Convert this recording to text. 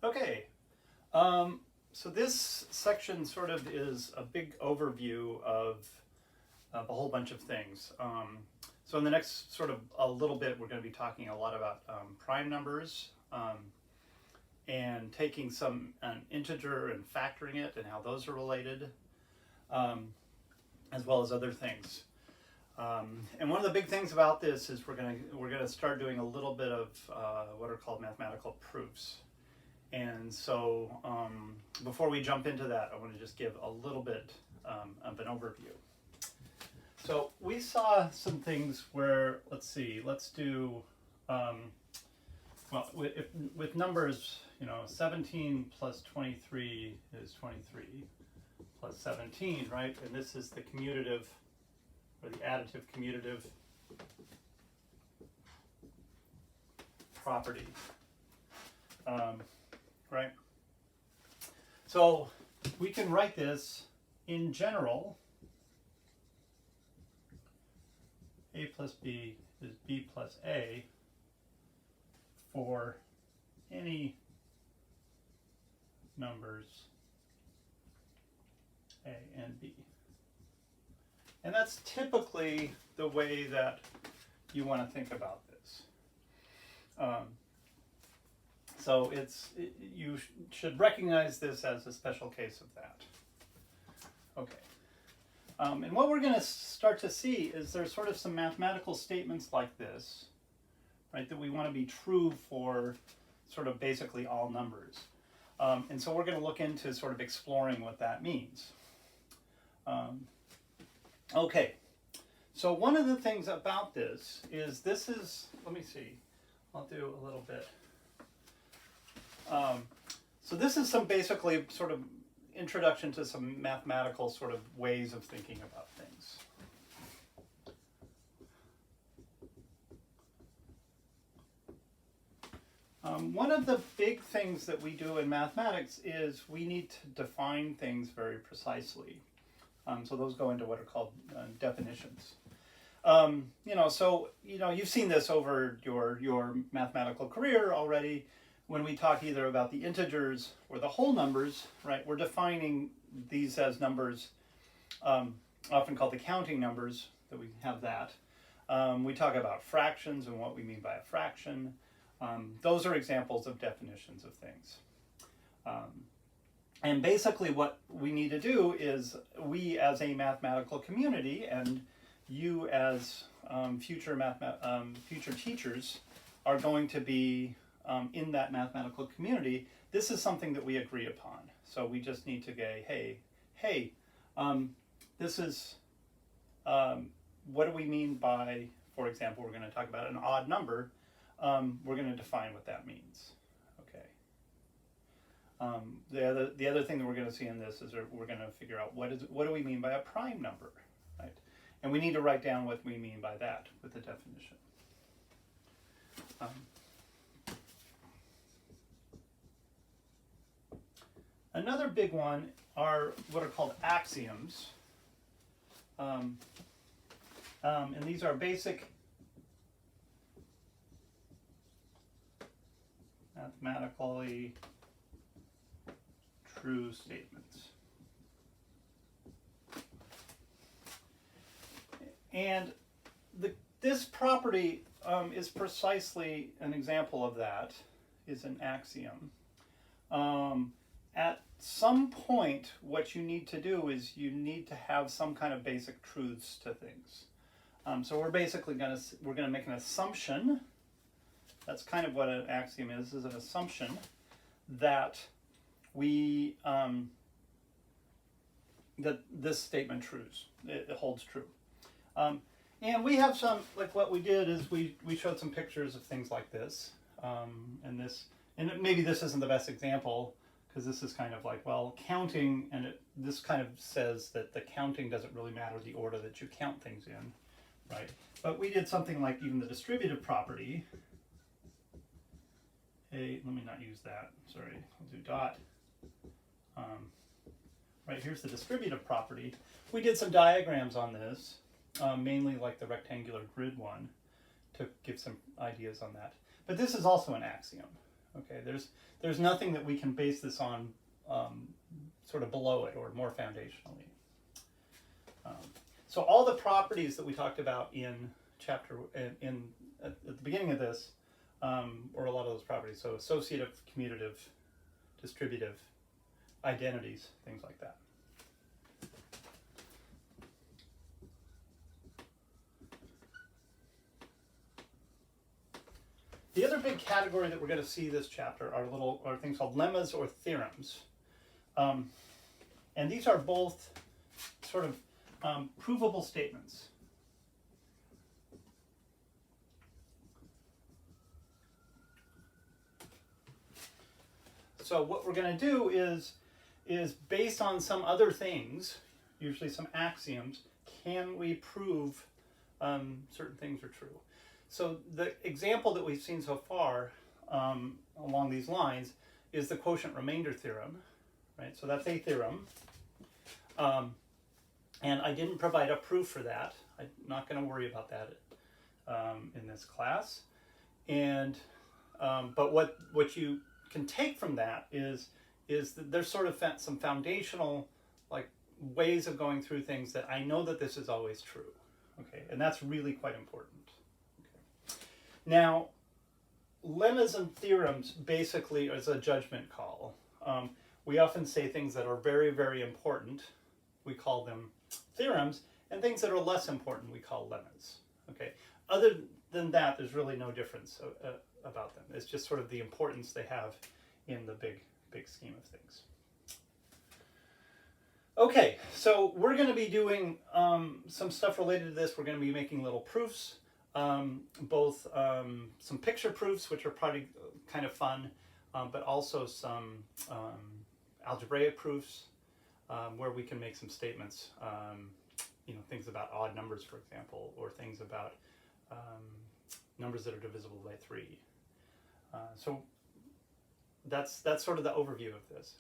Okay, so this section sort of is a big overview of a whole bunch of things. So in the next sort of a little bit, we're going to be talking a lot about prime numbers and taking an integer and factoring it and how those are related, as well as other things. And one of the big things about this is we're gonna start doing a little bit of what are called mathematical proofs. And so before we jump into that, I want to just give a little bit of an overview. So we saw some things where, let's do, well, with numbers, 17 plus 23 is 23 plus 17, right? And this is the commutative, or the additive commutative property, right? So we can write this in general. A plus B is B plus A for any numbers A and B. And that's typically the way that you want to think about this. So you should recognize this as a special case of that. Okay. And what we're going to start to see is there's sort of some mathematical statements like this, right, that we want to be true for sort of basically all numbers. And so we're going to look into sort of exploring what that means. Okay, so one of the things about this is let me see, I'll do a little bit. So this is some basically sort of introduction to some mathematical sort of ways of thinking about things. One of the big things that we do in mathematics is we need to define things very precisely. So those go into what are called definitions. So you've seen this over your mathematical career already. When we talk either about the integers or the whole numbers, right, we're defining these as numbers, often called the counting numbers, that we have that. We talk about fractions and what we mean by a fraction. Those are examples of definitions of things. And basically what we need to do is we as a mathematical community and you as future teachers are going to be in that mathematical community. This is something that we agree upon. So we just need to go, hey, this is, what do we mean by, for example, we're going to talk about an odd number. We're going to define what that means. Okay. The other thing that we're going to see in this is we're going to figure out what do we mean by a prime number, right? And we need to write down what we mean by that with the definition. Another big one are what are called axioms. And these are basic mathematically true statements. And this property is precisely an example of that, is an axiom. At some point, what you need to do is you need to have some kind of basic truths to things. So we're basically going to make an assumption. That's kind of what an axiom is an assumption that that this statement it holds true. And we have some, like what we did is we showed some pictures of things like this. And maybe this isn't the best example, because this is kind of like, well, counting, and this kind of says that the counting doesn't really matter the order that you count things in, right? But we did something like even the distributive property. Let me not use that, sorry, I'll do dot. Right, here's the distributive property. We did some diagrams on this, mainly like the rectangular grid one, to give some ideas on that. But this is also an axiom, Okay, there's nothing that we can base this on sort of below it or more foundationally. So all the properties that we talked about in chapter at the beginning of this, or a lot of those properties, so associative, commutative, distributive, identities, things like that. The other big category that we're going to see this chapter are things called lemmas or theorems. And these are both sort of provable statements. So what we're going to do is based on some other things, usually some axioms, can we prove certain things are true? So the example that we've seen so far along these lines is the quotient remainder theorem, right? So that's a theorem. And I didn't provide a proof for that. I'm not going to worry about that in this class. And but what you can take from that is that there's sort of some foundational like ways of going through things that I know that this is always true. Okay, and that's really quite important. Okay. Now, lemmas and theorems basically is a judgment call. We often say things that are very, very important, we call them theorems, and things that are less important we call lemmas. Okay. Other than that, there's really no difference about them. It's just sort of the importance they have in the big scheme of things. Okay, so we're going to be doing some stuff related to this. We're going to be making little proofs, both some picture proofs, which are probably kind of fun, but also some algebraic proofs where we can make some statements, things about odd numbers, for example, or things about numbers that are divisible by 3. So that's sort of the overview of this.